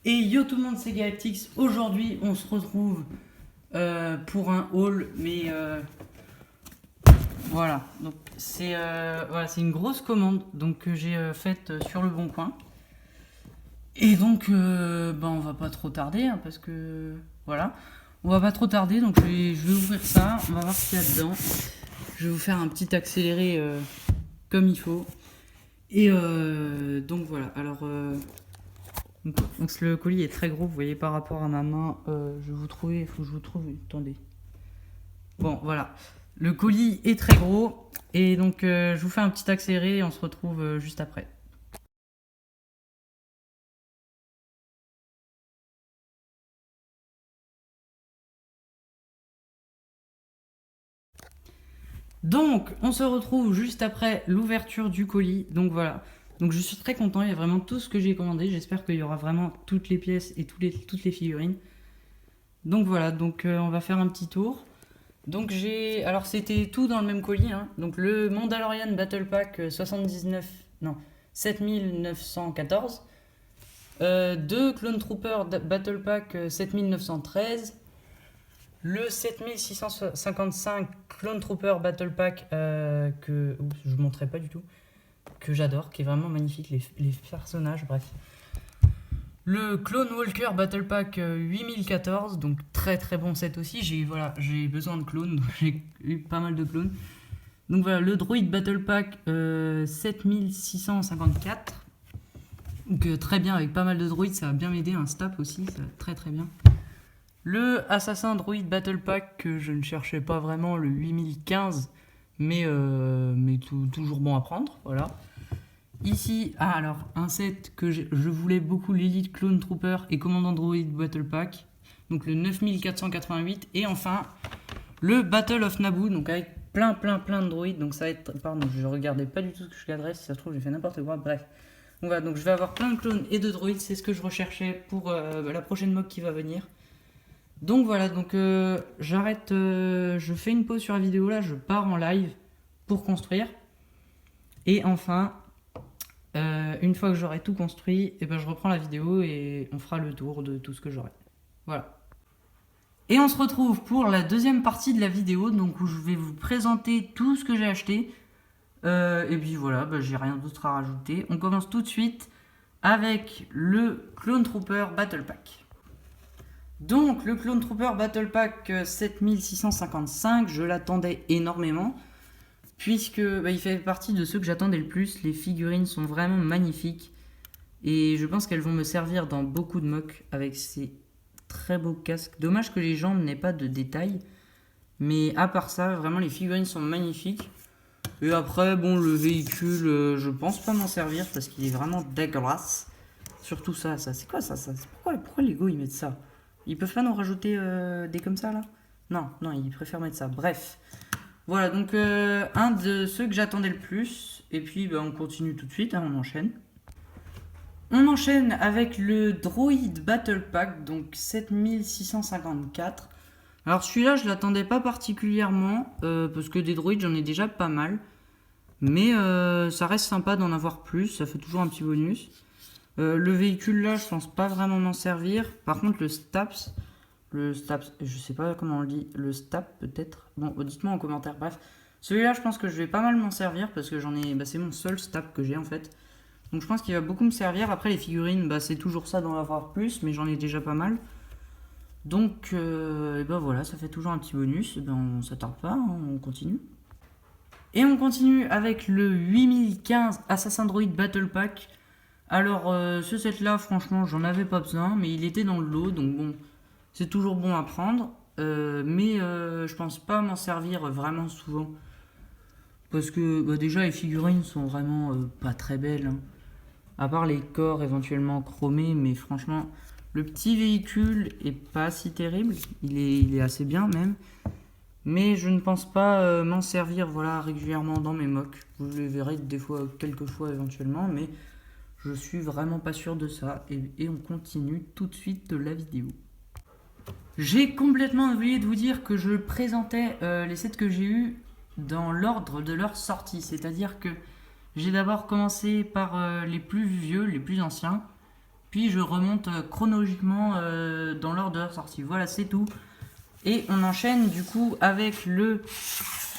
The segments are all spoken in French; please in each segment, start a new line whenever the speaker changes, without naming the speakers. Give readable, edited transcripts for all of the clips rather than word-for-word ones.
Et yo tout le monde, c'est Galactix. Aujourd'hui, on se retrouve pour un haul, mais voilà. Donc c'est une grosse commande donc que j'ai faite sur le Bon Coin. Et donc, on va pas trop tarder hein, parce que voilà, on va pas trop tarder. Donc je vais ouvrir ça. On va voir ce qu'il y a dedans. Je vais vous faire un petit accéléré comme il faut. Et donc voilà. Alors donc le colis est très gros, vous voyez par rapport à ma main. Je vais vous trouver, il faut que je vous trouve. Attendez. Bon voilà, le colis est très gros et donc je vous fais un petit accéléré et on se retrouve juste après. Donc on se retrouve juste après l'ouverture du colis. Donc voilà. Donc je suis très content, il y a vraiment tout ce que j'ai commandé. J'espère qu'il y aura vraiment toutes les pièces et toutes les figurines. Donc voilà, donc on va faire un petit tour. Donc alors c'était tout dans le même colis, hein. Donc le Mandalorian Battle Pack 79, non, 7914. Deux Clone Trooper Battle Pack 7913. Le 7655 Clone Trooper Battle Pack que je ne montrerai pas du tout, que j'adore, qui est vraiment magnifique, les personnages, bref. Le Clone Walker Battle Pack 8014, donc très très bon set aussi. J'ai besoin de clones, donc j'ai eu pas mal de clones. Donc voilà, le Droid Battle Pack 7654. Donc très bien, avec pas mal de droïdes, ça va bien m'aider. Un stab aussi, ça va très très bien. Le Assassin Droid Battle Pack que je ne cherchais pas vraiment, le 8015, mais toujours bon à prendre, voilà. Ici, alors un set que je voulais beaucoup, l'Elite Clone Trooper et Commandant Droid Battle Pack, donc le 9488, et enfin le Battle of Naboo, donc avec plein de droïdes, donc ça va être, pardon, je regardais pas du tout ce que je cadrais, si ça se trouve j'ai fait n'importe quoi, bref. Donc voilà, donc je vais avoir plein de clones et de droïdes, c'est ce que je recherchais pour la prochaine mock qui va venir. Donc voilà, donc j'arrête, je fais une pause sur la vidéo là, je pars en live pour construire. Et enfin, une fois que j'aurai tout construit, et ben je reprends la vidéo et on fera le tour de tout ce que j'aurai. Voilà. Et on se retrouve pour la deuxième partie de la vidéo, donc où je vais vous présenter tout ce que j'ai acheté. Et puis voilà, j'ai rien d'autre à rajouter. On commence tout de suite avec le Clone Trooper Battle Pack. Donc le Clone Trooper Battle Pack 7655, je l'attendais énormément, puisque il fait partie de ceux que j'attendais le plus. Les figurines sont vraiment magnifiques, et je pense qu'elles vont me servir dans beaucoup de mocks avec ces très beaux casques. Dommage que les jambes n'aient pas de détails, mais à part ça, vraiment les figurines sont magnifiques. Et après, bon, le véhicule, je pense pas m'en servir, parce qu'il est vraiment dégueulasse. Surtout ça, c'est quoi ça, pourquoi Lego ils mettent ça? Ils peuvent pas nous rajouter des comme ça là? Non, ils préfèrent mettre ça. Bref. Voilà, donc un de ceux que j'attendais le plus. Et puis on continue tout de suite, hein, on enchaîne. On enchaîne avec le Droid Battle Pack, donc 7654. Alors celui-là, je l'attendais pas particulièrement, parce que des droïdes, j'en ai déjà pas mal. Mais ça reste sympa d'en avoir plus, ça fait toujours un petit bonus. Le véhicule là, je pense pas vraiment m'en servir. Par contre, le Staps, je sais pas comment on le dit, le Stap peut-être. Bon, dites-moi en commentaire. Bref, celui-là, je pense que je vais pas mal m'en servir parce que c'est mon seul Stap que j'ai en fait. Donc je pense qu'il va beaucoup me servir. Après, les figurines, c'est toujours ça d'en avoir plus, mais j'en ai déjà pas mal. Donc, voilà, ça fait toujours un petit bonus. On s'attarde pas, hein, on continue. Et on continue avec le 8015 Assassin Droid Battle Pack. Alors, ce set là, franchement, j'en avais pas besoin, mais il était dans le lot, donc bon, c'est toujours bon à prendre. Mais je pense pas m'en servir vraiment souvent. Parce que déjà, les figurines sont vraiment pas très belles, hein. À part les corps éventuellement chromés, mais franchement, le petit véhicule est pas si terrible. Il est assez bien même. Mais je ne pense pas m'en servir régulièrement dans mes mocks. Vous le verrez des fois, quelques fois éventuellement, mais je suis vraiment pas sûr de ça. Et on continue tout de suite la vidéo. J'ai complètement oublié de vous dire que je présentais les sets que j'ai eus dans l'ordre de leur sortie. C'est-à-dire que j'ai d'abord commencé par les plus vieux, les plus anciens. puis je remonte chronologiquement dans l'ordre de leur sortie. Voilà, c'est tout. Et on enchaîne du coup avec le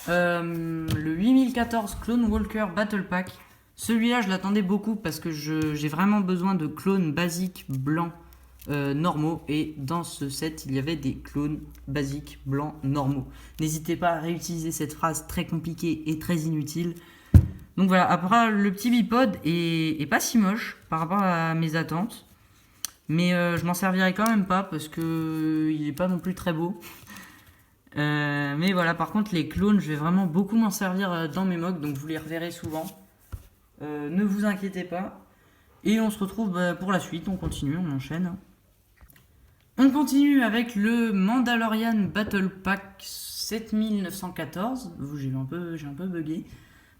8014 Clone Walker Battle Pack. Celui-là, je l'attendais beaucoup parce que j'ai vraiment besoin de clones basiques blancs normaux. Et dans ce set, il y avait des clones basiques blancs normaux. N'hésitez pas à réutiliser cette phrase très compliquée et très inutile. Donc voilà, après le petit bipod est pas si moche par rapport à mes attentes. Mais je m'en servirai quand même pas parce que il est pas non plus très beau. Mais voilà, par contre les clones, je vais vraiment beaucoup m'en servir dans mes mocks, donc vous les reverrez souvent. Ne vous inquiétez pas. Et on se retrouve pour la suite, on continue, on enchaîne. On continue avec le Mandalorian Battle Pack 7914. J'ai un peu bugué.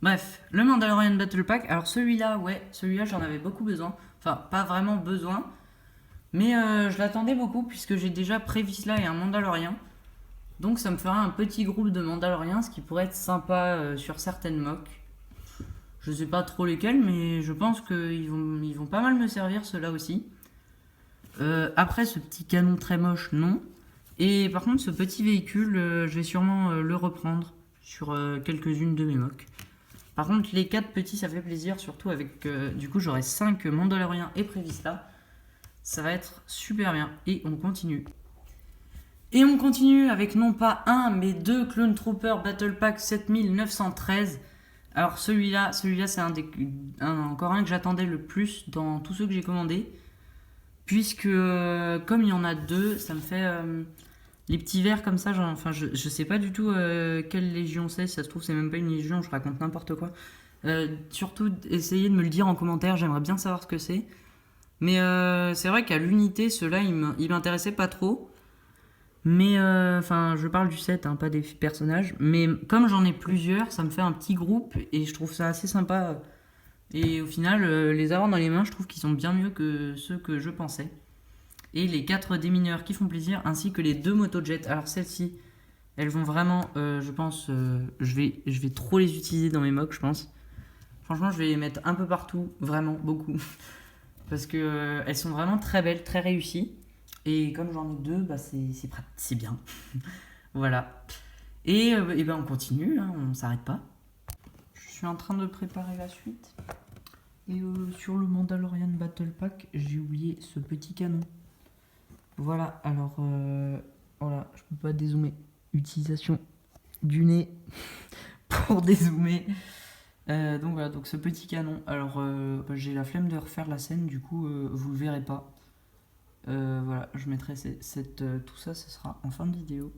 Bref, le Mandalorian Battle Pack. Alors celui-là, j'en avais beaucoup besoin. Enfin, pas vraiment besoin. Mais je l'attendais beaucoup puisque j'ai déjà Prévisla et un Mandalorian. Donc ça me fera un petit groupe de Mandaloriens, ce qui pourrait être sympa sur certaines mocks. Je sais pas trop lesquels, mais je pense qu'ils vont pas mal me servir ceux-là aussi. Après ce petit canon très moche, non. Et par contre ce petit véhicule, je vais sûrement le reprendre sur quelques-unes de mes mocks. Par contre les 4 petits ça fait plaisir, surtout avec du coup j'aurai 5 Mandaloriens et Prévisla. Ça va être super bien. Et on continue. Et on continue avec non pas un, mais 2 Clone Trooper Battle Pack 7913. Alors celui-là c'est encore un que j'attendais le plus dans tous ceux que j'ai commandés. Puisque comme il y en a 2, ça me fait les petits verres comme ça. Je sais pas du tout quelle légion c'est. Si ça se trouve c'est même pas une légion, je raconte n'importe quoi. Surtout essayez de me le dire en commentaire, j'aimerais bien savoir ce que c'est. Mais c'est vrai qu'à l'unité, ceux-là, ils m'intéressaient pas trop. Mais je parle du set, hein, pas des personnages. Mais comme j'en ai plusieurs, ça me fait un petit groupe et je trouve ça assez sympa. Et au final, les avoir dans les mains, je trouve qu'ils sont bien mieux que ceux que je pensais. Et les 4 démineurs qui font plaisir, ainsi que les 2 motojets. Alors celles-ci, elles vont vraiment, je pense, je vais trop les utiliser dans mes mocks, je pense. Franchement, je vais les mettre un peu partout, vraiment, beaucoup. Parce que elles sont vraiment très belles, très réussies. Et comme j'en ai 2, c'est bien. Voilà. Et on continue, hein, on s'arrête pas. Je suis en train de préparer la suite. Et sur le Mandalorian Battle Pack, j'ai oublié ce petit canon. Voilà, alors voilà, je peux pas dézoomer. Utilisation du nez pour dézoomer. Donc voilà, donc ce petit canon. Alors j'ai la flemme de refaire la scène, du coup vous le verrez pas. Voilà, je mettrai tout ça, ce sera en fin de vidéo.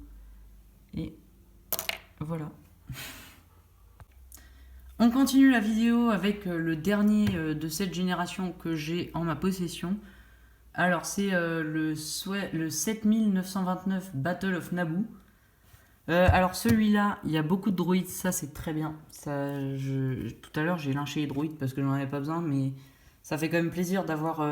Et voilà. On continue la vidéo avec le dernier de cette génération que j'ai en ma possession. Alors c'est le 7929 Battle of Naboo. Alors celui-là, il y a beaucoup de droïdes, ça c'est très bien. Tout à l'heure j'ai lynché les droïdes parce que j'en avais pas besoin, mais ça fait quand même plaisir d'avoir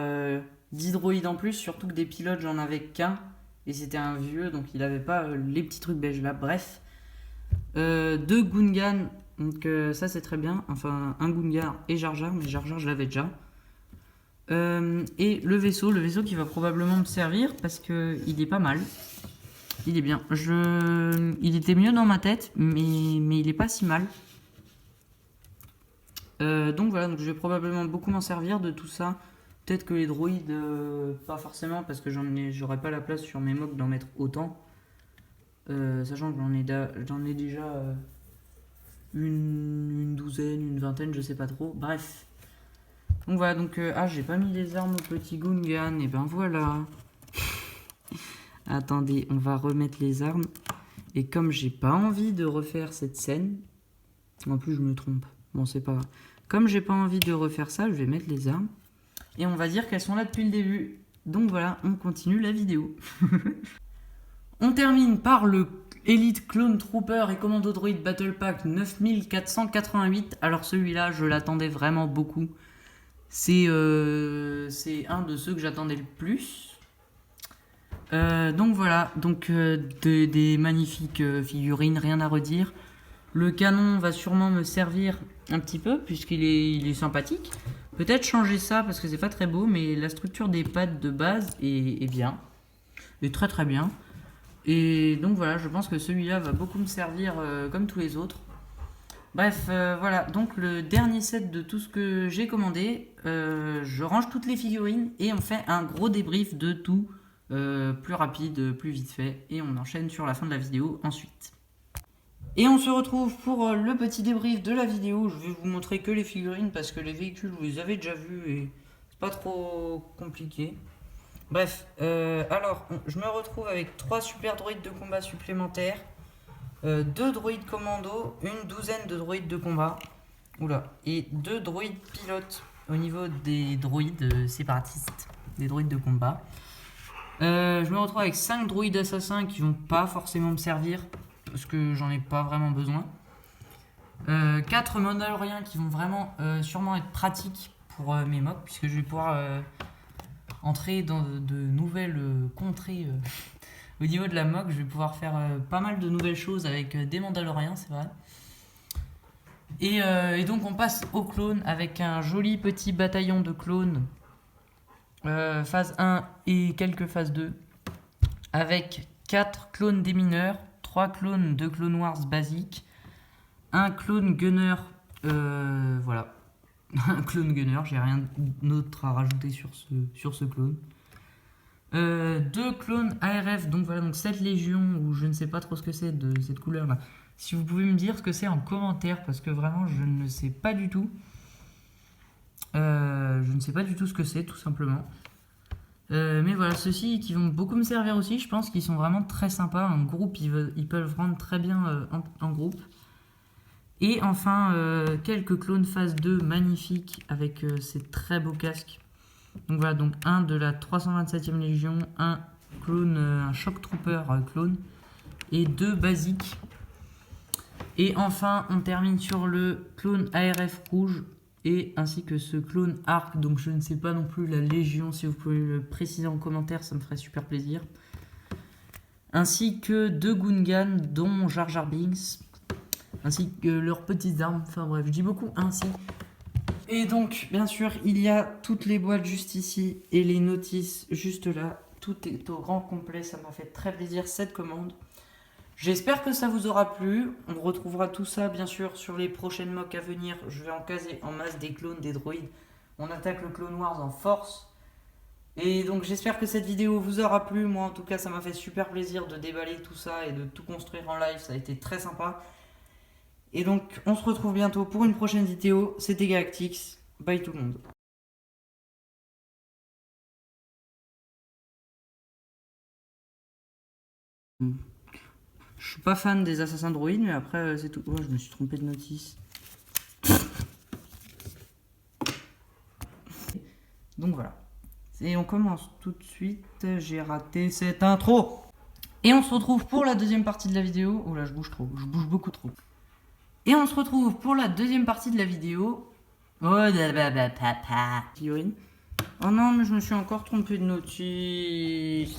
10 droïdes en plus, surtout que des pilotes j'en avais qu'un, et c'était un vieux, donc il avait pas les petits trucs beige là, bref. 2 Gungan, donc ça c'est très bien, enfin un Gungan et Jar Jar, mais Jar Jar je l'avais déjà. Et le vaisseau qui va probablement me servir parce que il est pas mal. Il est bien. Il était mieux dans ma tête, mais il est pas si mal. Donc voilà, donc je vais probablement beaucoup m'en servir de tout ça. Peut-être que les droïdes, pas forcément, parce que j'aurais pas la place sur mes mocks d'en mettre autant. Sachant que j'en ai déjà une douzaine, une vingtaine, je sais pas trop. Bref. Donc voilà, donc j'ai pas mis les armes au petit Gungan, et ben voilà. Attendez, on va remettre les armes. Et comme j'ai pas envie de refaire cette scène, en plus je me trompe, bon c'est pas grave. Comme j'ai pas envie de refaire ça, je vais mettre les armes. Et on va dire qu'elles sont là depuis le début. Donc voilà, on continue la vidéo. On termine par le Elite Clone Trooper et Commando Droid Battle Pack 9488. Alors celui-là, je l'attendais vraiment beaucoup. C'est un de ceux que j'attendais le plus. Donc voilà, donc des magnifiques figurines, rien à redire. Le canon va sûrement me servir un petit peu puisqu'il est sympathique. Peut-être changer ça parce que c'est pas très beau, mais la structure des pattes de base est bien. Est très très bien. Et donc voilà, je pense que celui-là va beaucoup me servir comme tous les autres. Bref, voilà, donc le dernier set de tout ce que j'ai commandé, je range toutes les figurines et on fait un gros débrief de tout, plus rapide, plus vite fait, et on enchaîne sur la fin de la vidéo ensuite. Et on se retrouve pour le petit débrief de la vidéo. Je vais vous montrer que les figurines parce que les véhicules vous les avez déjà vus et c'est pas trop compliqué. Bref, alors je me retrouve avec 3 super droïdes de combat supplémentaires. 2 droïdes commando, une douzaine de droïdes de combat, oula, et 2 droïdes pilotes au niveau des droïdes séparatistes, des droïdes de combat. Je me retrouve avec 5 droïdes assassins qui vont pas forcément me servir parce que j'en ai pas vraiment besoin. 4 Mandaloriens qui vont vraiment sûrement être pratiques pour mes mocks puisque je vais pouvoir entrer dans de nouvelles contrées. Au niveau de la mock, je vais pouvoir faire pas mal de nouvelles choses avec des Mandaloriens, c'est vrai. Et donc on passe aux clones avec un joli petit bataillon de clones, phase 1 et quelques phases 2, avec 4 clones des mineurs, 3 clones de Clone Wars basique, un clone gunner, voilà, un clone gunner, j'ai rien d'autre à rajouter sur ce clone. 2 clones ARF, donc voilà, donc cette légion, ou je ne sais pas trop ce que c'est de cette couleur là. Si vous pouvez me dire ce que c'est en commentaire, parce que vraiment je ne sais pas du tout. Je ne sais pas du tout ce que c'est, tout simplement. Mais voilà, ceux-ci qui vont beaucoup me servir aussi, je pense qu'ils sont vraiment très sympas. En groupe, ils peuvent rendre très bien en groupe. Et enfin, quelques clones phase 2 magnifiques avec ces très beaux casques. Donc voilà, donc un de la 327e Légion, un clone, un Shock Trooper clone, et 2 basiques. Et enfin, on termine sur le clone ARF rouge, et ainsi que ce clone Arc, donc je ne sais pas non plus la Légion, si vous pouvez le préciser en commentaire, ça me ferait super plaisir. Ainsi que 2 Gungans, dont Jar Jar Binks, ainsi que leurs petites armes, enfin bref, je dis beaucoup ainsi. Et donc, bien sûr, il y a toutes les boîtes juste ici et les notices juste là. Tout est au grand complet, ça m'a fait très plaisir cette commande. J'espère que ça vous aura plu. On retrouvera tout ça, bien sûr, sur les prochaines mocks à venir. Je vais en caser en masse des clones, des droïdes. On attaque le Clone Wars en force. Et donc, j'espère que cette vidéo vous aura plu. Moi, en tout cas, ça m'a fait super plaisir de déballer tout ça et de tout construire en live. Ça a été très sympa. Et donc, on se retrouve bientôt pour une prochaine vidéo. C'était Galactix. Bye tout le monde. Je suis pas fan des assassins droïdes, mais après, c'est tout. Oh, je me suis trompé de notice. Donc voilà. Et on commence tout de suite. J'ai raté cette intro. Et on se retrouve pour la deuxième partie de la vidéo. Oh là, je bouge trop. Je bouge beaucoup trop. Et on se retrouve pour la deuxième partie de la vidéo. Oh, figurine. Oh non, mais je me suis encore trompé de notice.